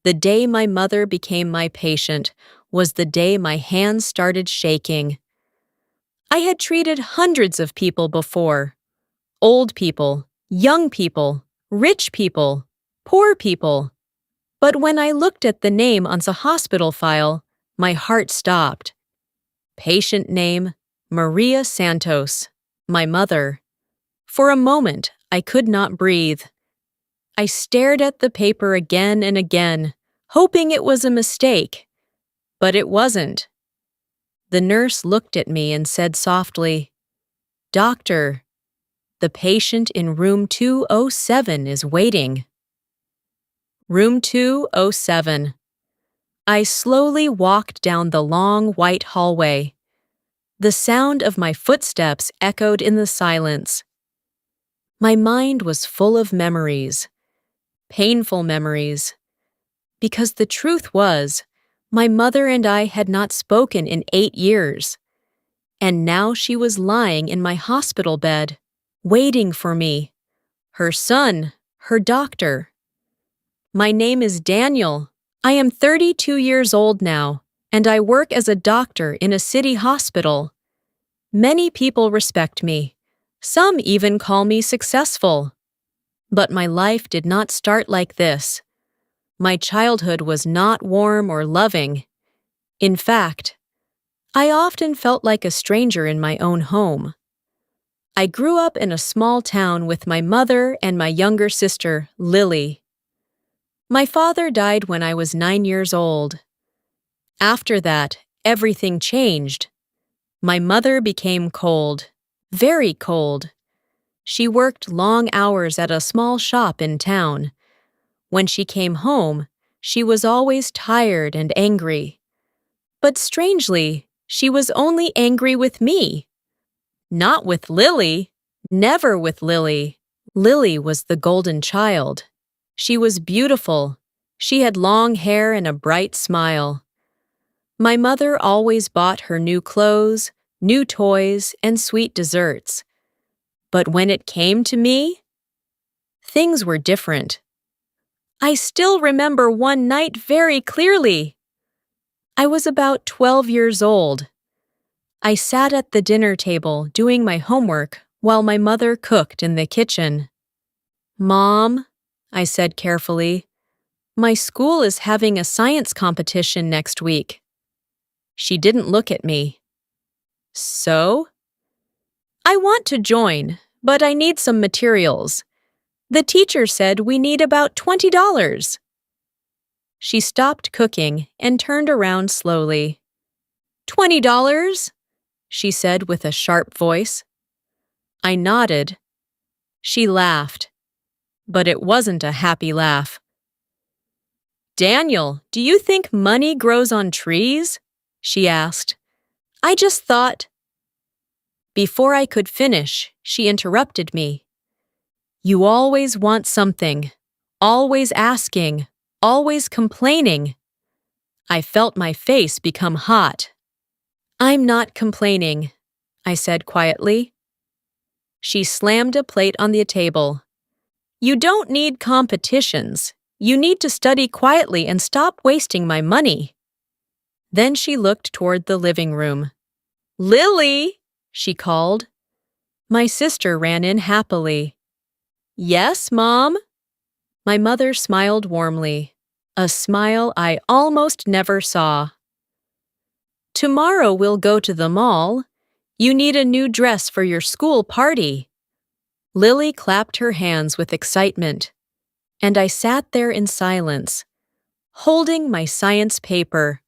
The day my mother became my patient was the day my hands started shaking. I had treated hundreds of people before. Old people, young people, rich people, poor people. But when I looked at the name on the hospital file, my heart stopped. Patient name, Maria Santos, my mother. For a moment, I could not breathe. I stared at the paper again and again, hoping it was a mistake. But it wasn't. The nurse looked at me and said softly, "Doctor, the patient in room 207 is waiting." Room 207. I slowly walked down the long white hallway. The sound of my footsteps echoed in the silence. My mind was full of memories, painful memories, because the truth was, my mother and I had not spoken in 8 years, and now she was lying in my hospital bed, waiting for me, her son, her doctor. My name is Daniel. I am 32 years old now, and I work as a doctor in a city hospital. Many people respect me. Some even call me successful. But my life did not start like this. My childhood was not warm or loving. In fact, I often felt like a stranger in my own home. I grew up in a small town with my mother and my younger sister, Lily. My father died when I was 9 years old. After that, everything changed. My mother became cold, very cold. She worked long hours at a small shop in town. When she came home, she was always tired and angry. But strangely, she was only angry with me. Not with Lily. Never with Lily. Lily was the golden child. She was beautiful. She had long hair and a bright smile. My mother always bought her new clothes, new toys, and sweet desserts. But when it came to me, things were different. I still remember one night very clearly. I was about 12 years old. I sat at the dinner table doing my homework while my mother cooked in the kitchen. "Mom," I said carefully, "my school is having a science competition next week." She didn't look at me. "So?" "I want to join, but I need some materials. The teacher said we need about $20. She stopped cooking and turned around slowly. $20? She said with a sharp voice. I nodded. She laughed, but it wasn't a happy laugh. "Daniel, do you think money grows on trees?" she asked. "I just thought—" Before I could finish, she interrupted me. "You always want something, always asking, always complaining." I felt my face become hot. "I'm not complaining," I said quietly. She slammed a plate on the table. "You don't need competitions. You need to study quietly and stop wasting my money." Then she looked toward the living room. "Lily!" she called. My sister ran in happily. "Yes, Mom?" My mother smiled warmly, a smile I almost never saw. "Tomorrow we'll go to the mall. You need a new dress for your school party." Lily clapped her hands with excitement, and I sat there in silence, holding my science paper.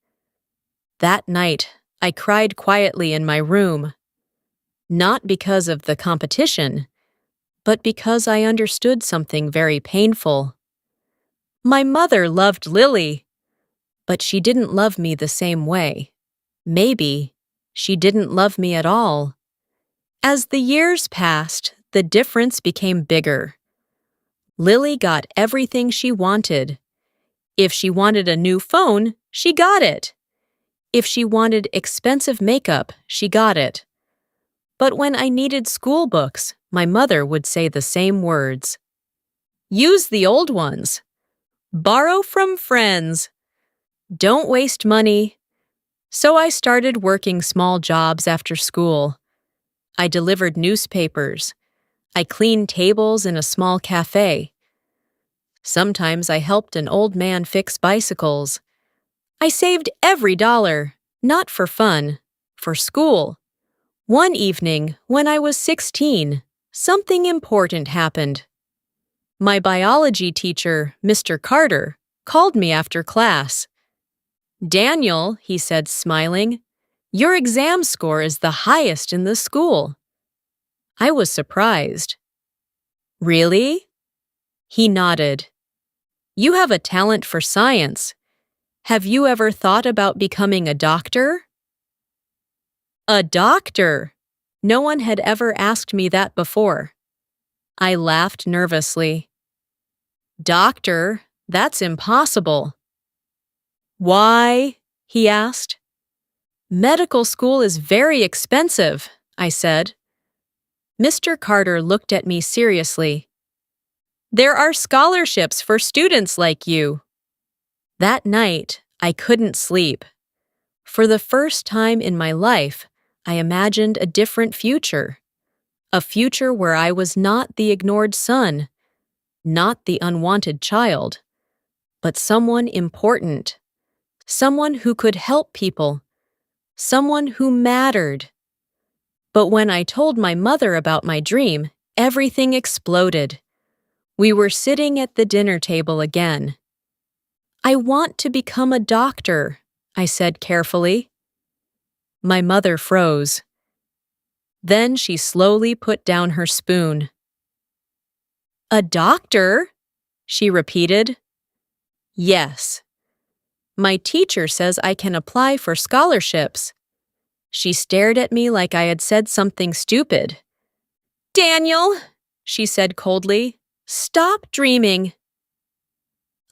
That night, I cried quietly in my room, not because of the competition, but because I understood something very painful. My mother loved Lily, but she didn't love me the same way. Maybe she didn't love me at all. As the years passed, the difference became bigger. Lily got everything she wanted. If she wanted a new phone, she got it. If she wanted expensive makeup, she got it. But when I needed school books, my mother would say the same words. "Use the old ones." Borrow from friends. Don't waste money. So I started working small jobs after school. I delivered newspapers. I cleaned tables in a small cafe. Sometimes I helped an old man fix bicycles. I saved every dollar, not for fun, for school. One evening, when I was 16, something important happened. My biology teacher, Mr. Carter, called me after class. "Daniel," he said, smiling, "your exam score is the highest in the school." I was surprised. "Really?" He nodded. "You have a talent for science. Have you ever thought about becoming a doctor?" A doctor! No one had ever asked me that before. I laughed nervously. "Doctor, that's impossible." "Why?" he asked. "Medical school is very expensive," I said. Mr. Carter looked at me seriously. "There are scholarships for students like you." That night, I couldn't sleep. For the first time in my life, I imagined a different future. A future where I was not the ignored son, not the unwanted child, but someone important, someone who could help people, someone who mattered. But when I told my mother about my dream, everything exploded. We were sitting at the dinner table again. "I want to become a doctor," I said carefully. My mother froze. Then she slowly put down her spoon. "A doctor?" she repeated. "Yes. My teacher says I can apply for scholarships." She stared at me like I had said something stupid. "Daniel," she said coldly, "stop dreaming."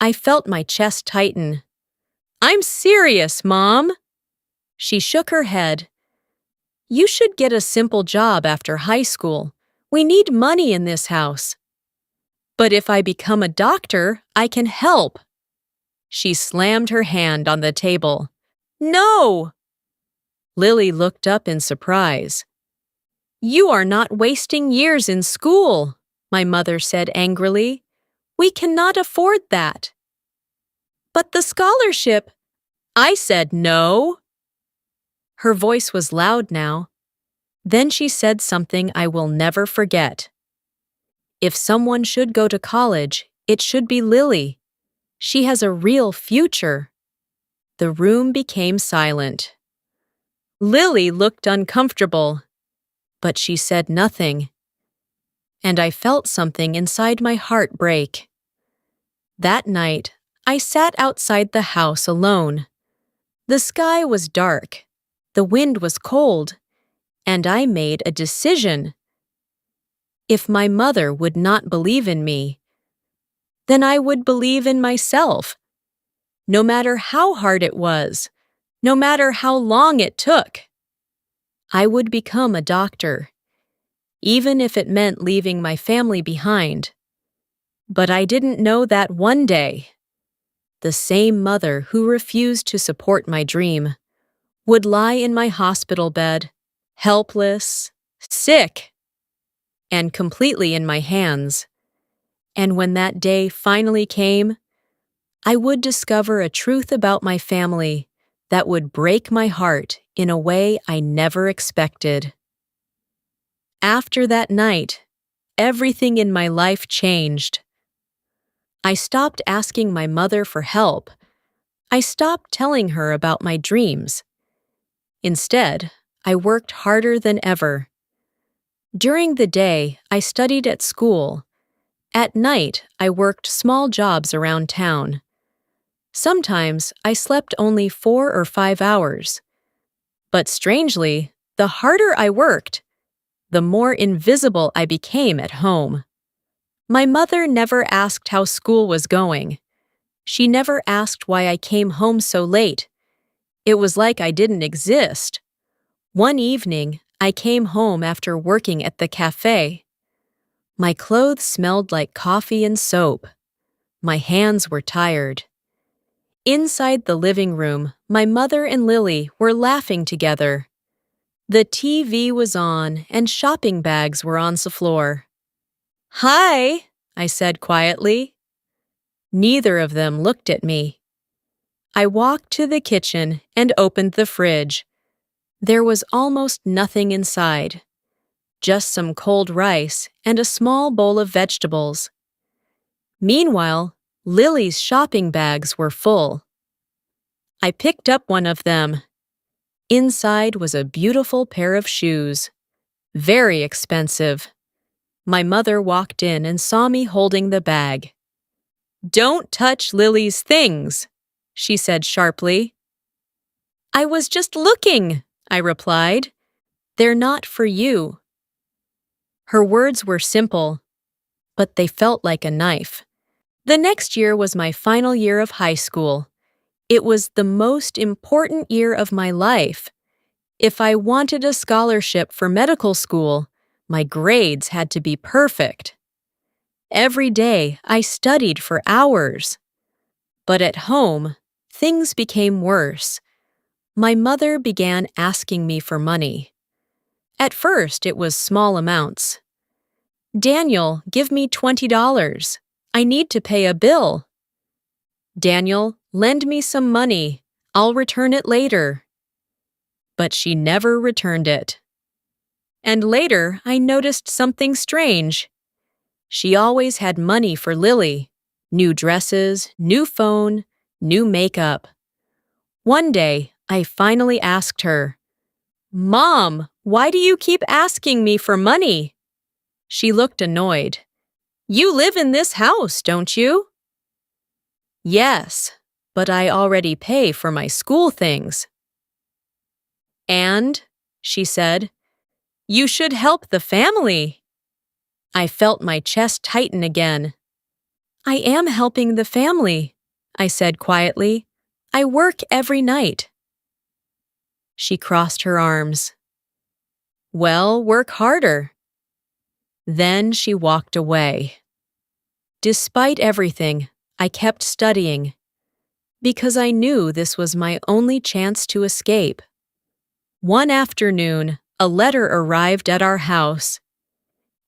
I felt my chest tighten. "I'm serious, Mom." She shook her head. "You should get a simple job after high school. We need money in this house." "But if I become a doctor, I can help." She slammed her hand on the table. "No!" Lily looked up in surprise. "You are not wasting years in school," my mother said angrily. "We cannot afford that." "But the scholarship—" I said no. Her voice was loud now. Then she said something I will never forget. "If someone should go to college, it should be Lily. She has a real future." The room became silent. Lily looked uncomfortable, but she said nothing. And I felt something inside my heart break. That night, I sat outside the house alone. The sky was dark, the wind was cold, and I made a decision. If my mother would not believe in me, then I would believe in myself. No matter how hard it was, no matter how long it took, I would become a doctor, even if it meant leaving my family behind. But I didn't know that one day, the same mother who refused to support my dream would lie in my hospital bed, helpless, sick, and completely in my hands. And when that day finally came, I would discover a truth about my family that would break my heart in a way I never expected. After that night, everything in my life changed. I stopped asking my mother for help. I stopped telling her about my dreams. Instead, I worked harder than ever. During the day, I studied at school. At night, I worked small jobs around town. Sometimes I slept only 4 or 5 hours. But strangely, the harder I worked, the more invisible I became at home. My mother never asked how school was going. She never asked why I came home so late. It was like I didn't exist. One evening, I came home after working at the cafe. My clothes smelled like coffee and soap. My hands were tired. Inside the living room, my mother and Lily were laughing together. The TV was on and shopping bags were on the floor. "Hi," I said quietly. Neither of them looked at me. I walked to the kitchen and opened the fridge. There was almost nothing inside, just some cold rice and a small bowl of vegetables. Meanwhile, Lily's shopping bags were full. I picked up one of them. Inside was a beautiful pair of shoes. Very expensive. My mother walked in and saw me holding the bag. "Don't touch Lily's things," she said sharply. "I was just looking," I replied. "They're not for you." Her words were simple, but they felt like a knife. The next year was my final year of high school. It was the most important year of my life. If I wanted a scholarship for medical school, my grades had to be perfect. Every day, I studied for hours. But at home, things became worse. My mother began asking me for money. At first, it was small amounts. "Daniel, give me $20. I need to pay a bill." "Daniel, lend me some money. I'll return it later." But she never returned it. And later, I noticed something strange. She always had money for Lily. New dresses, new phone, new makeup. One day, I finally asked her, "Mom, why do you keep asking me for money?" She looked annoyed. "You live in this house, don't you?" "Yes, but I already pay for my school things." "And," she said, "you should help the family." I felt my chest tighten again. "I am helping the family," I said quietly. "I work every night." She crossed her arms. "Well, work harder." Then she walked away. Despite everything, I kept studying, because I knew this was my only chance to escape. One afternoon, a letter arrived at our house.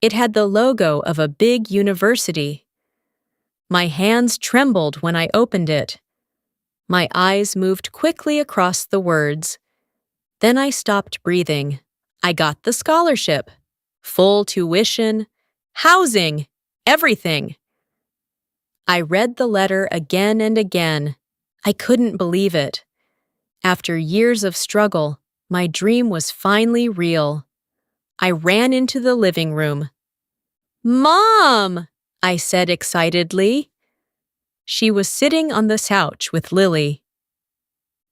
It had the logo of a big university. My hands trembled when I opened it. My eyes moved quickly across the words. Then I stopped breathing. I got the scholarship. Full tuition, housing, everything. I read the letter again and again. I couldn't believe it. After years of struggle, my dream was finally real. I ran into the living room. "Mom!" I said excitedly. She was sitting on the couch with Lily.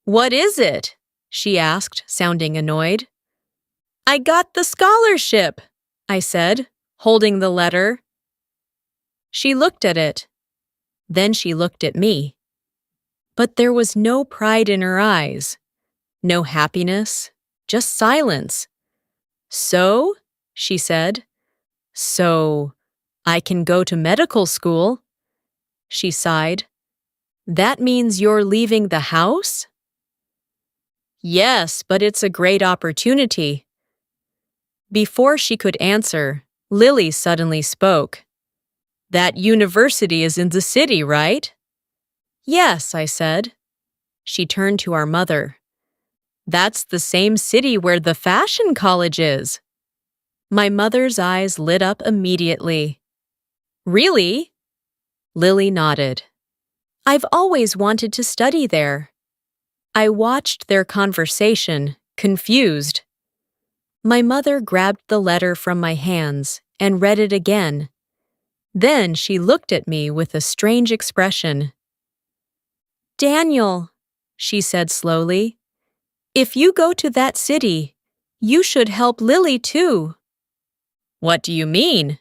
"What is it?" she asked, sounding annoyed. "I got the scholarship," I said, holding the letter. She looked at it. Then she looked at me. But there was no pride in her eyes. No happiness, just silence. "So?" she said. "So, I can go to medical school." She sighed. "That means you're leaving the house?" "Yes, but it's a great opportunity." Before she could answer, Lily suddenly spoke. "That university is in the city, right?" "Yes," I said. She turned to our mother. "That's the same city where the fashion college is." My mother's eyes lit up immediately. "Really?" Lily nodded. "I've always wanted to study there." I watched their conversation, confused. My mother grabbed the letter from my hands and read it again. Then she looked at me with a strange expression. "Daniel," she said slowly, "if you go to that city, you should help Lily too." "What do you mean?"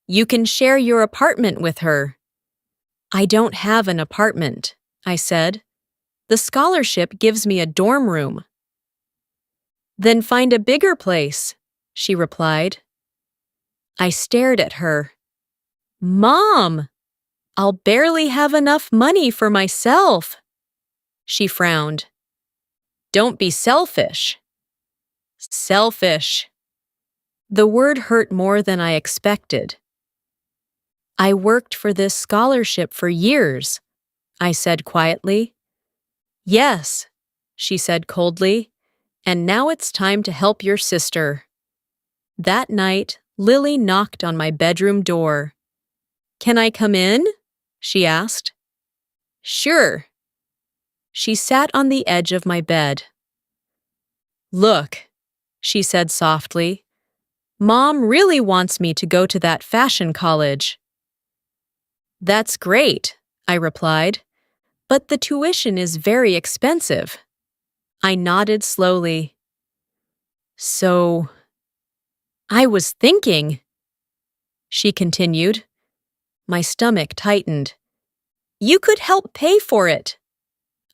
"You can share your apartment with her." "I don't have an apartment," I said. "The scholarship gives me a dorm room." "Then find a bigger place," she replied. I stared at her. "Mom!" I'll barely have enough money for myself. She frowned. Don't be selfish. Selfish. The word hurt more than I expected. I worked for this scholarship for years, I said quietly. Yes, she said coldly, and now it's time to help your sister. That night, Lily knocked on my bedroom door. Can I come in? She asked. Sure. She sat on the edge of my bed. Look, she said softly. Mom really wants me to go to that fashion college. That's great, I replied, but the tuition is very expensive. I nodded slowly. So, I was thinking, she continued. My stomach tightened. You could help pay for it.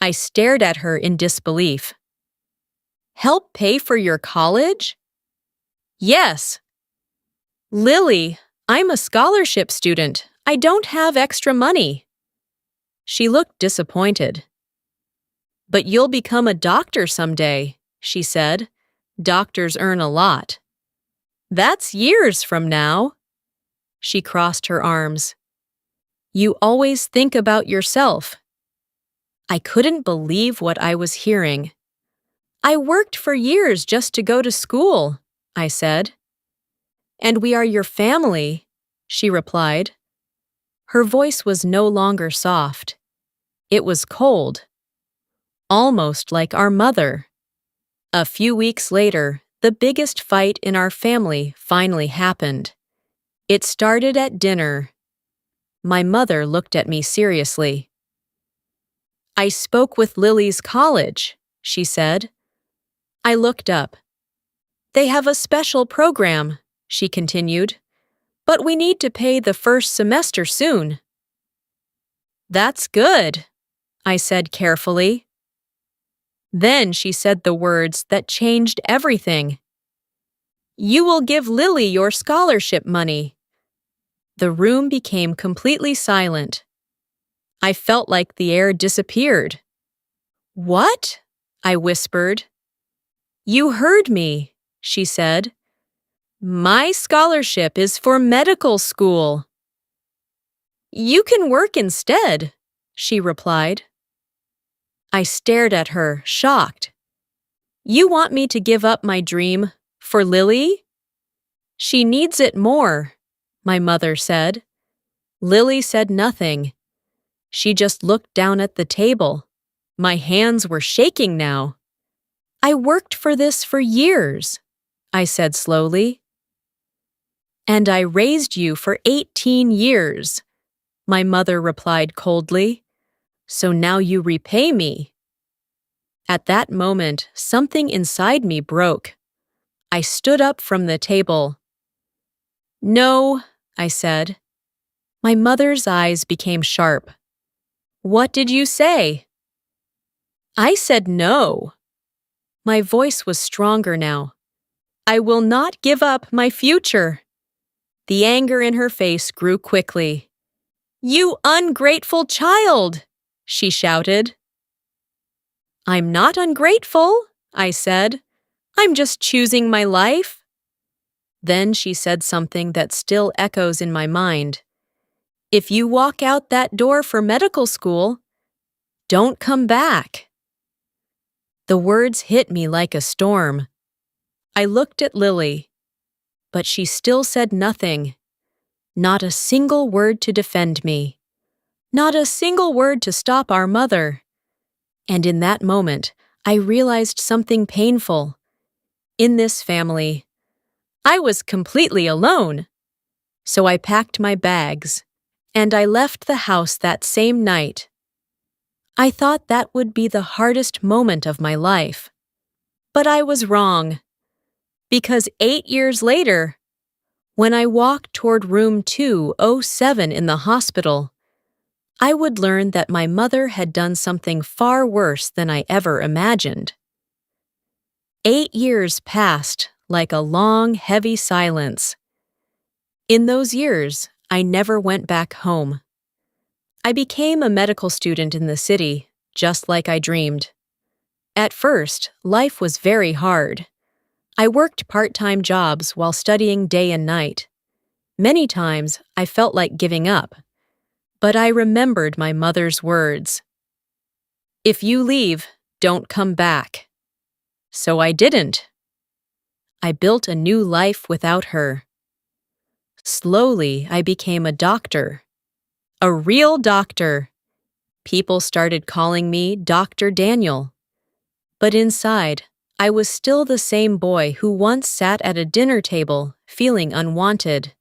I stared at her in disbelief. Help pay for your college? Yes. Lily, I'm a scholarship student. I don't have extra money. She looked disappointed. But you'll become a doctor someday, she said. Doctors earn a lot. That's years from now. She crossed her arms. You always think about yourself. I couldn't believe what I was hearing. I worked for years just to go to school, I said. And we are your family, she replied. Her voice was no longer soft. It was cold, almost like our mother. A few weeks later, the biggest fight in our family finally happened. It started at dinner. My mother looked at me seriously. I spoke with Lily's college, she said. I looked up. They have a special program, she continued, but we need to pay the first semester soon. That's good, I said carefully. Then she said the words that changed everything. You will give Lily your scholarship money. The room became completely silent. I felt like the air disappeared. What? I whispered. You heard me, she said. My scholarship is for medical school. You can work instead, she replied. I stared at her, shocked. You want me to give up my dream for Lily? She needs it more, my mother said. Lily said nothing. She just looked down at the table. My hands were shaking now. I worked for this for years, I said slowly. And I raised you for 18 years, my mother replied coldly. So now you repay me. At that moment, something inside me broke. I stood up from the table. No, I said. My mother's eyes became sharp. What did you say? I said no. My voice was stronger now. I will not give up my future. The anger in her face grew quickly. You ungrateful child, she shouted. I'm not ungrateful, I said. I'm just choosing my life. Then she said something that still echoes in my mind. If you walk out that door for medical school, don't come back. The words hit me like a storm. I looked at Lily, but she still said nothing. Not a single word to defend me. Not a single word to stop our mother. And in that moment, I realized something painful. In this family, I was completely alone. So I packed my bags, and I left the house that same night. I thought that would be the hardest moment of my life. But I was wrong. Because 8 years later, when I walked toward room 207 in the hospital, I would learn that my mother had done something far worse than I ever imagined. 8 years passed like a long, heavy silence. In those years, I never went back home. I became a medical student in the city, just like I dreamed. At first, life was very hard. I worked part-time jobs while studying day and night. Many times, I felt like giving up. But I remembered my mother's words. If you leave, don't come back. So I didn't. I built a new life without her. Slowly, I became a doctor. A real doctor. People started calling me Dr. Daniel. But inside, I was still the same boy who once sat at a dinner table, feeling unwanted.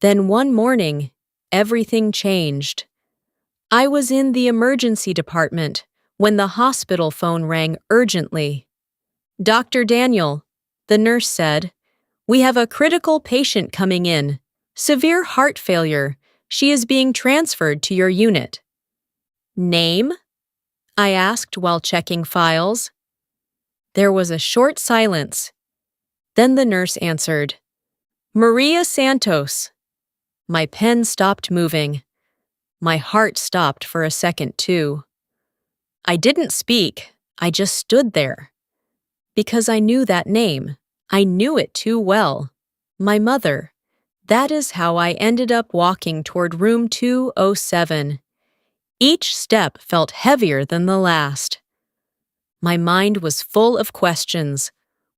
Then one morning, everything changed. I was in the emergency department when the hospital phone rang urgently. Dr. Daniel, the nurse said, we have a critical patient coming in. Severe heart failure. She is being transferred to your unit. Name? I asked while checking files. There was a short silence. Then the nurse answered, Maria Santos. My pen stopped moving. My heart stopped for a second, too. I didn't speak. I just stood there. Because I knew that name. I knew it too well. My mother. That is how I ended up walking toward room 207. Each step felt heavier than the last. My mind was full of questions.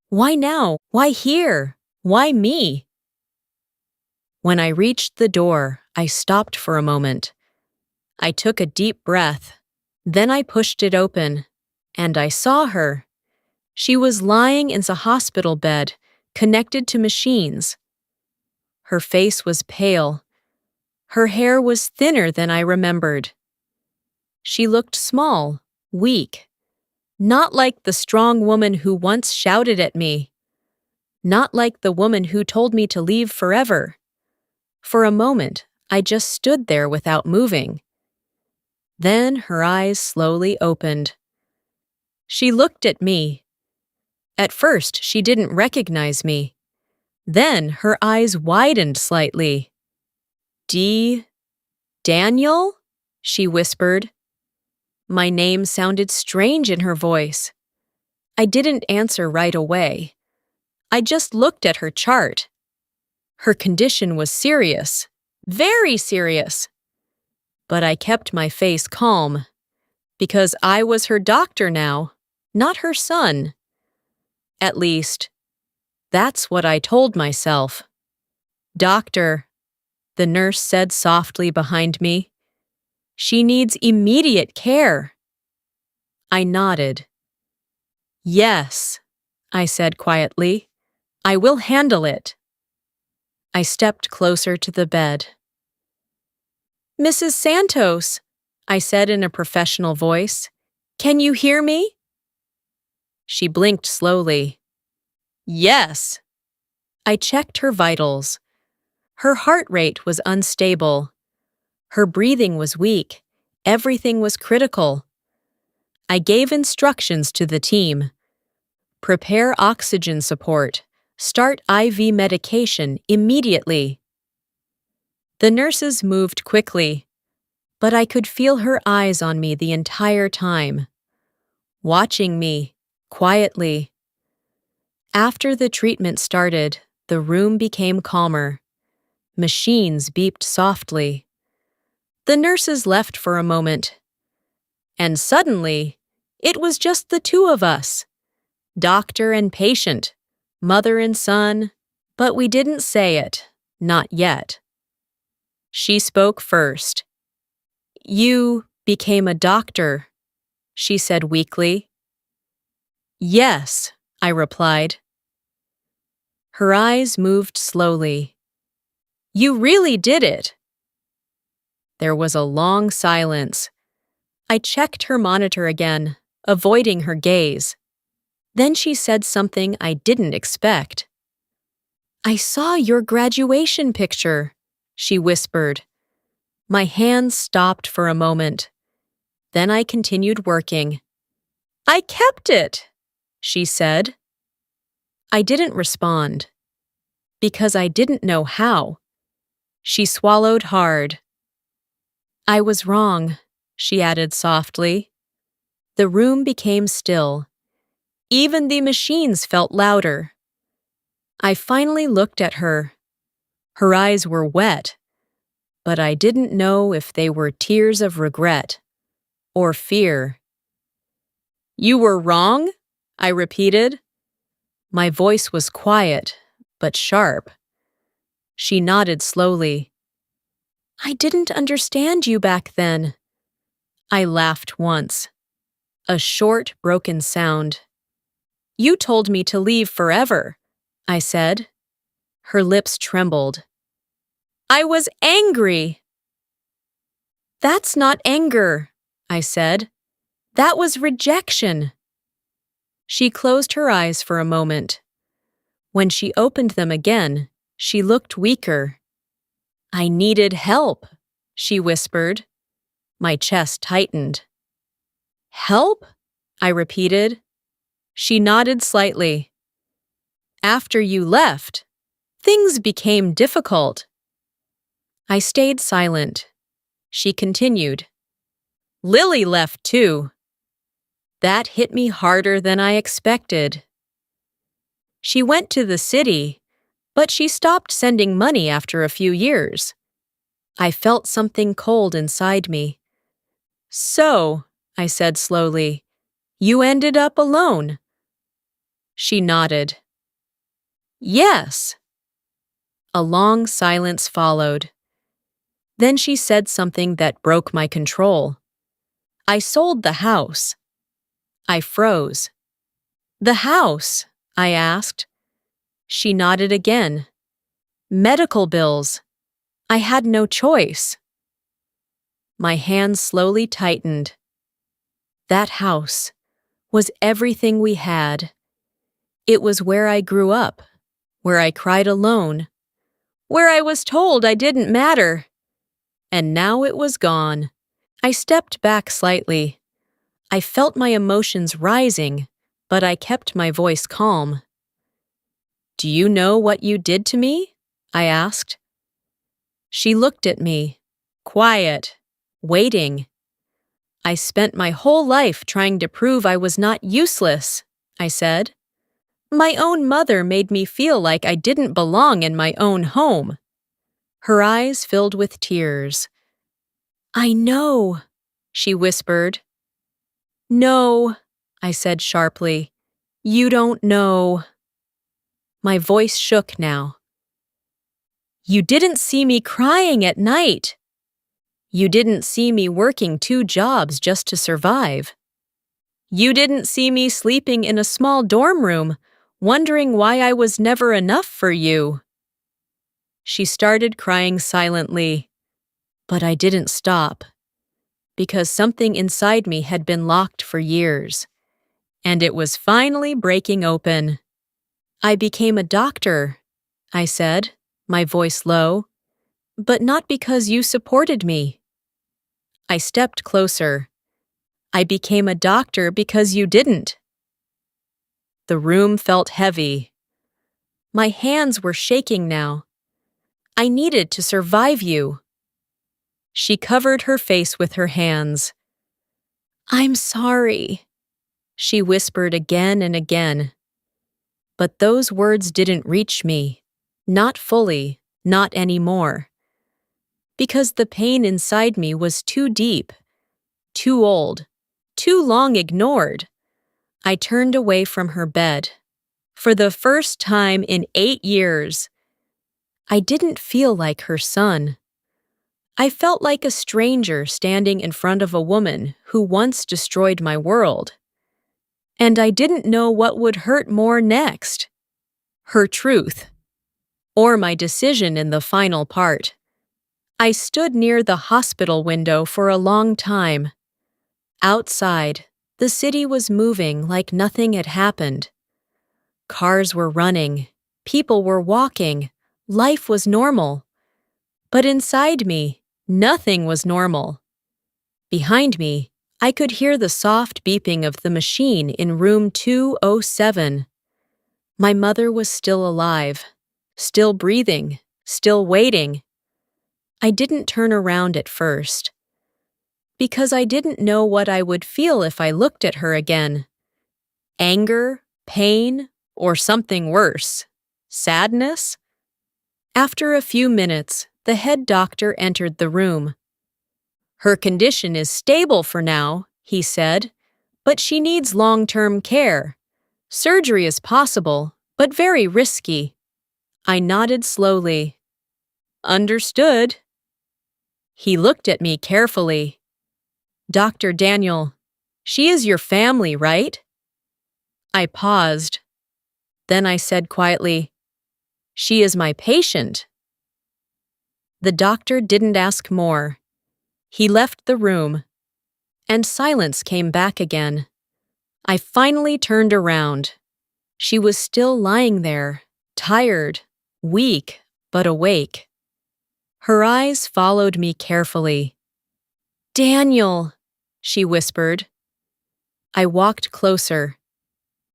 Why now? Why here? Why me? When I reached the door, I stopped for a moment. I took a deep breath. Then I pushed it open, and I saw her. She was lying in a hospital bed, connected to machines. Her face was pale. Her hair was thinner than I remembered. She looked small, weak. Not like the strong woman who once shouted at me. Not like the woman who told me to leave forever. For a moment, I just stood there without moving. Then her eyes slowly opened. She looked at me. At first, she didn't recognize me. Then her eyes widened slightly. Daniel? She whispered. My name sounded strange in her voice. I didn't answer right away. I just looked at her chart. Her condition was serious, very serious. But I kept my face calm, because I was her doctor now, not her son. At least, that's what I told myself. Doctor, the nurse said softly behind me. She needs immediate care. I nodded. Yes, I said quietly. I will handle it. I stepped closer to the bed. Mrs. Santos, I said in a professional voice, can you hear me? She blinked slowly. Yes. I checked her vitals. Her heart rate was unstable. Her breathing was weak. Everything was critical. I gave instructions to the team. Prepare oxygen support. Start IV medication immediately. The nurses moved quickly, but I could feel her eyes on me the entire time, watching me, quietly. After the treatment started, the room became calmer. Machines beeped softly. The nurses left for a moment. And suddenly, it was just the two of us. Doctor and patient, mother and son, but we didn't say it, not yet. She spoke first. You became a doctor, she said weakly. Yes, I replied. Her eyes moved slowly. You really did it. There was a long silence. I checked her monitor again, avoiding her gaze. Then she said something I didn't expect. I saw your graduation picture, she whispered. My hands stopped for a moment. Then I continued working. I kept it, she said. I didn't respond, because I didn't know how. She swallowed hard. I was wrong, she added softly. The room became still. Even the machines felt louder. I finally looked at her. Her eyes were wet, but I didn't know if they were tears of regret or fear. You were wrong? I repeated. My voice was quiet, but sharp. She nodded slowly. I didn't understand you back then. I laughed once. A short, broken sound. You told me to leave forever, I said. Her lips trembled. I was angry. That's not anger, I said. That was rejection. She closed her eyes for a moment. When she opened them again, she looked weaker. I needed help, she whispered. My chest tightened. Help? I repeated. She nodded slightly. After you left, things became difficult. I stayed silent. She continued. Lily left too. That hit me harder than I expected. She went to the city, but she stopped sending money after a few years. I felt something cold inside me. So, I said slowly, you ended up alone. She nodded. Yes. A long silence followed. Then she said something that broke my control. I sold the house. I froze. The house, I asked. She nodded again. Medical bills. I had no choice. My hands slowly tightened. That house was everything we had. It was where I grew up, where I cried alone, where I was told I didn't matter. And now it was gone. I stepped back slightly. I felt my emotions rising, but I kept my voice calm. Do you know what you did to me? I asked. She looked at me, quiet, waiting. I spent my whole life trying to prove I was not useless, I said. My own mother made me feel like I didn't belong in my own home. Her eyes filled with tears. I know, she whispered. No, I said sharply. You don't know. My voice shook now. You didn't see me crying at night. You didn't see me working 2 jobs just to survive. You didn't see me sleeping in a small dorm room, wondering why I was never enough for you. She started crying silently, but I didn't stop, because something inside me had been locked for years, and it was finally breaking open. I became a doctor, I said, my voice low, but not because you supported me. I stepped closer. I became a doctor because you didn't. The room felt heavy. My hands were shaking now. I needed to survive you. She covered her face with her hands. I'm sorry, she whispered again and again. But those words didn't reach me. Not fully, not anymore. Because the pain inside me was too deep, too old, too long ignored. I turned away from her bed. For the first time in 8 years, I didn't feel like her son. I felt like a stranger standing in front of a woman who once destroyed my world. And I didn't know what would hurt more next. Her truth, or my decision in the final part. I stood near the hospital window for a long time. Outside, the city was moving like nothing had happened. Cars were running, people were walking, life was normal. But inside me, nothing was normal. Behind me, I could hear the soft beeping of the machine in room 207. My mother was still alive, still breathing, still waiting. I didn't turn around at first. Because I didn't know what I would feel if I looked at her again. Anger, pain, or something worse. Sadness? After a few minutes, the head doctor entered the room. "Her condition is stable for now," he said, "but she needs long-term care. Surgery is possible, but very risky." I nodded slowly. "Understood." He looked at me carefully. "Dr. Daniel, she is your family, right?" I paused. Then I said quietly, "She is my patient." The doctor didn't ask more. He left the room, and silence came back again. I finally turned around. She was still lying there, tired, weak, but awake. Her eyes followed me carefully. "Daniel," she whispered. I walked closer.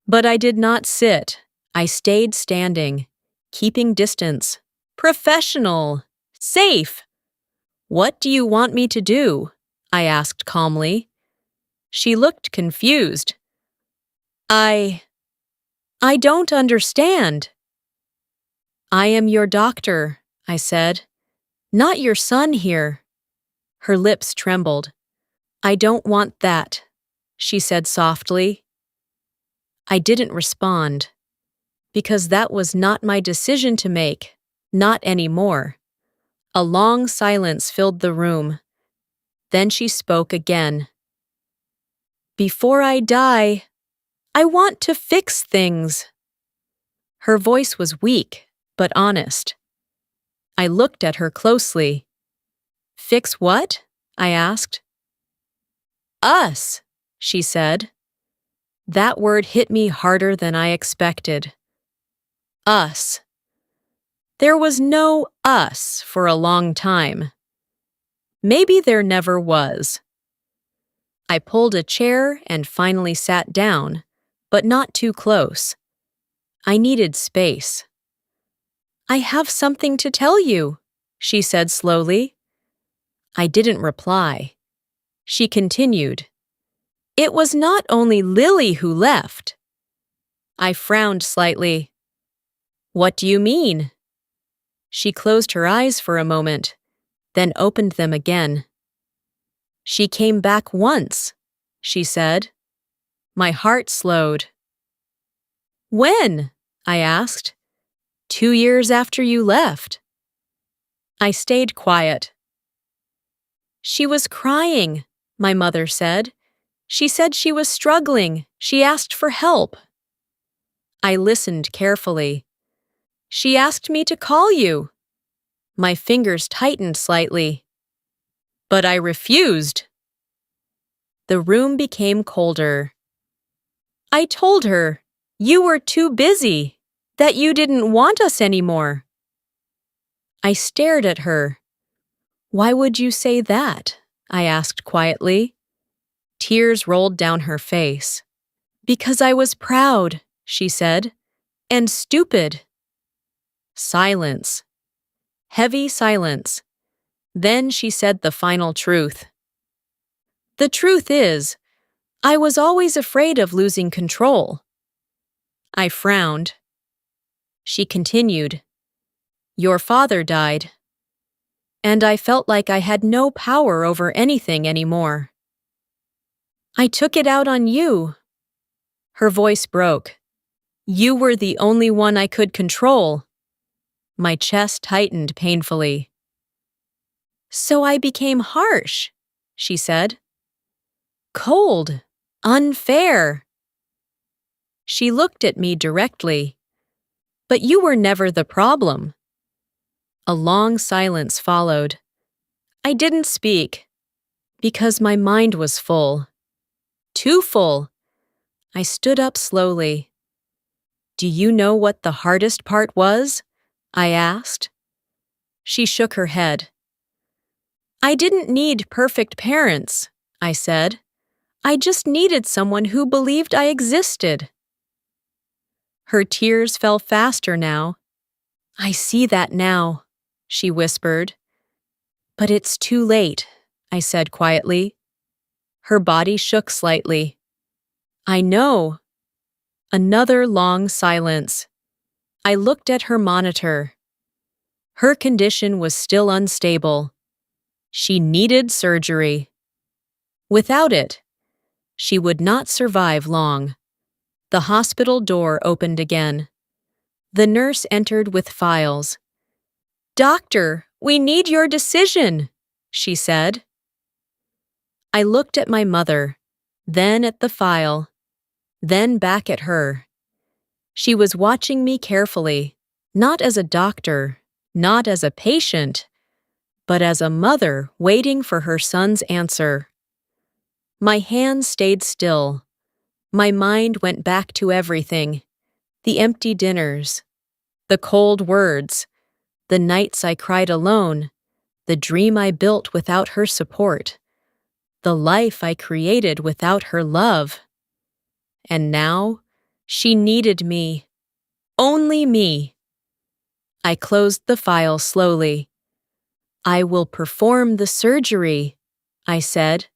But I did not sit. I stayed standing, keeping distance. Professional. Safe. "What do you want me to do?" I asked calmly. She looked confused. I don't understand." "I am your doctor," I said. "Not your son here." Her lips trembled. "I don't want that," she said softly. I didn't respond, because that was not my decision to make, not anymore. A long silence filled the room. Then she spoke again. "Before I die, I want to fix things." Her voice was weak, but honest. I looked at her closely. "Fix what?" I asked. "Us," she said. That word hit me harder than I expected. Us. There was no us for a long time. Maybe there never was. I pulled a chair and finally sat down, but not too close. I needed space. "I have something to tell you," she said slowly. I didn't reply. She continued. "It was not only Lily who left." I frowned slightly. "What do you mean?" She closed her eyes for a moment, then opened them again. "She came back once," she said. My heart slowed. "When?" I asked. "2 years after you left." I stayed quiet. "She was crying," my mother said. "She said she was struggling. She asked for help." I listened carefully. "She asked me to call you." My fingers tightened slightly. "But I refused." The room became colder. "I told her you were too busy, that you didn't want us anymore." I stared at her. "Why would you say that?" I asked quietly. Tears rolled down her face. "Because I was proud," she said, "and stupid." Silence. Heavy silence. Then she said the final truth. "The truth is, I was always afraid of losing control." I frowned. She continued, "Your father died, and I felt like I had no power over anything anymore. I took it out on you." Her voice broke. "You were the only one I could control." My chest tightened painfully. "So I became harsh," she said. "Cold, unfair." She looked at me directly. "But you were never the problem." A long silence followed. I didn't speak, because my mind was full. Too full. I stood up slowly. "Do you know what the hardest part was?" I asked. She shook her head. "I didn't need perfect parents," I said. "I just needed someone who believed I existed." Her tears fell faster now. "I see that now," she whispered. "But it's too late," I said quietly. Her body shook slightly. I know. Another long silence. I looked at her monitor. Her condition was still unstable. She needed surgery. Without it, she would not survive long. The hospital door opened again. The nurse entered with files. "Doctor, we need your decision," she said. I looked at my mother, then at the file, then back at her. She was watching me carefully, not as a doctor, not as a patient, but as a mother waiting for her son's answer. My hands stayed still. My mind went back to everything: the empty dinners, the cold words, the nights I cried alone, the dream I built without her support, the life I created without her love. And now, she needed me. Only me. I closed the file slowly. "I will perform the surgery," I said.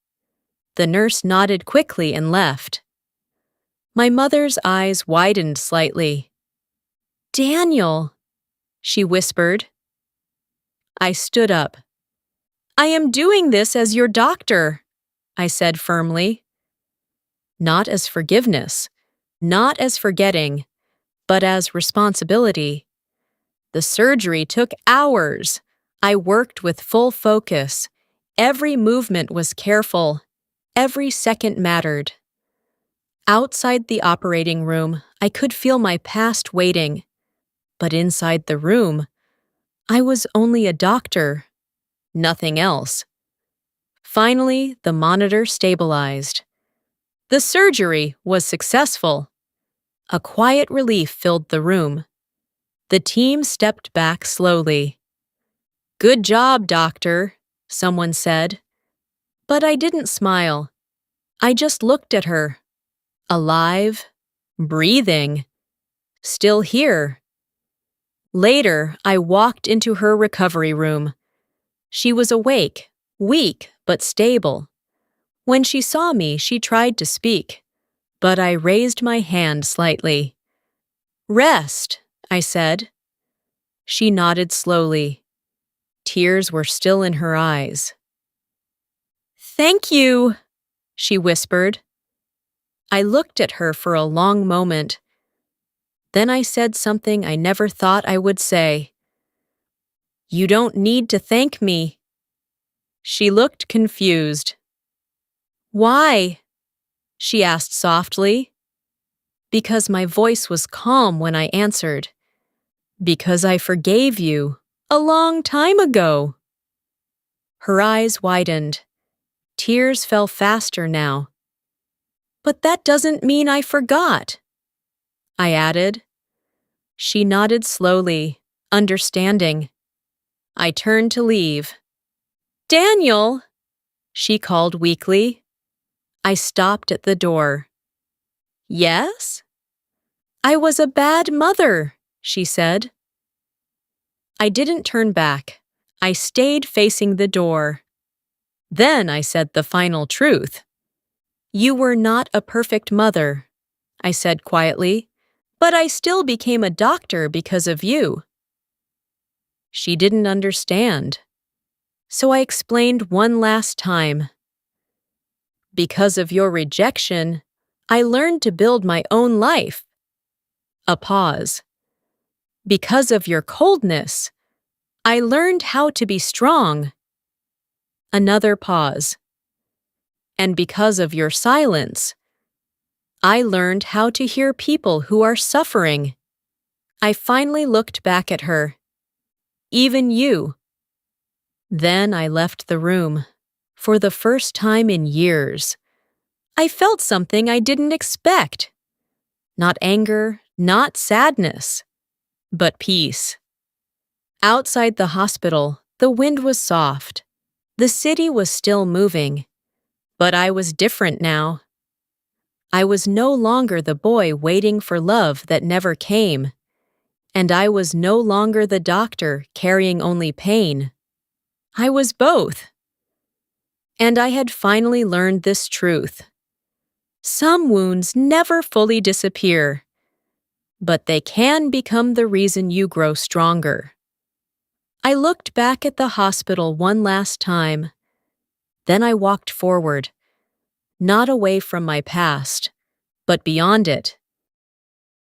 The nurse nodded quickly and left. My mother's eyes widened slightly. "Daniel," she whispered. I stood up. "I am doing this as your doctor," I said firmly. Not as forgiveness, not as forgetting, but as responsibility. The surgery took hours. I worked with full focus. Every movement was careful. Every second mattered. Outside the operating room, I could feel my past waiting. But inside the room, I was only a doctor, nothing else. Finally, the monitor stabilized. The surgery was successful. A quiet relief filled the room. The team stepped back slowly. "Good job, doctor," someone said. But I didn't smile. I just looked at her. Alive, breathing, still here. Later, I walked into her recovery room. She was awake, weak but stable. When she saw me, she tried to speak, but I raised my hand slightly. "Rest," I said. She nodded slowly. Tears were still in her eyes. "Thank you," she whispered. I looked at her for a long moment. Then I said something I never thought I would say. "You don't need to thank me." She looked confused. "Why?" she asked softly. Because my voice was calm when I answered. "Because I forgave you a long time ago." Her eyes widened. Tears fell faster now. "But that doesn't mean I forgot," I added. She nodded slowly, understanding. I turned to leave. "Daniel," she called weakly. I stopped at the door. "Yes?" "I was a bad mother," she said. I didn't turn back. I stayed facing the door. Then I said the final truth. "You were not a perfect mother," I said quietly, "but I still became a doctor because of you." She didn't understand. So I explained one last time. "Because of your rejection, I learned to build my own life." A pause. "Because of your coldness, I learned how to be strong." Another pause. "And because of your silence, I learned how to hear people who are suffering." I finally looked back at her. "Even you." Then I left the room. For the first time in years, I felt something I didn't expect. Not anger, not sadness, but peace. Outside the hospital, the wind was soft. The city was still moving. But I was different now. I was no longer the boy waiting for love that never came. And I was no longer the doctor carrying only pain. I was both. And I had finally learned this truth. Some wounds never fully disappear, but they can become the reason you grow stronger. I looked back at the hospital one last time. Then I walked forward, not away from my past, but beyond it,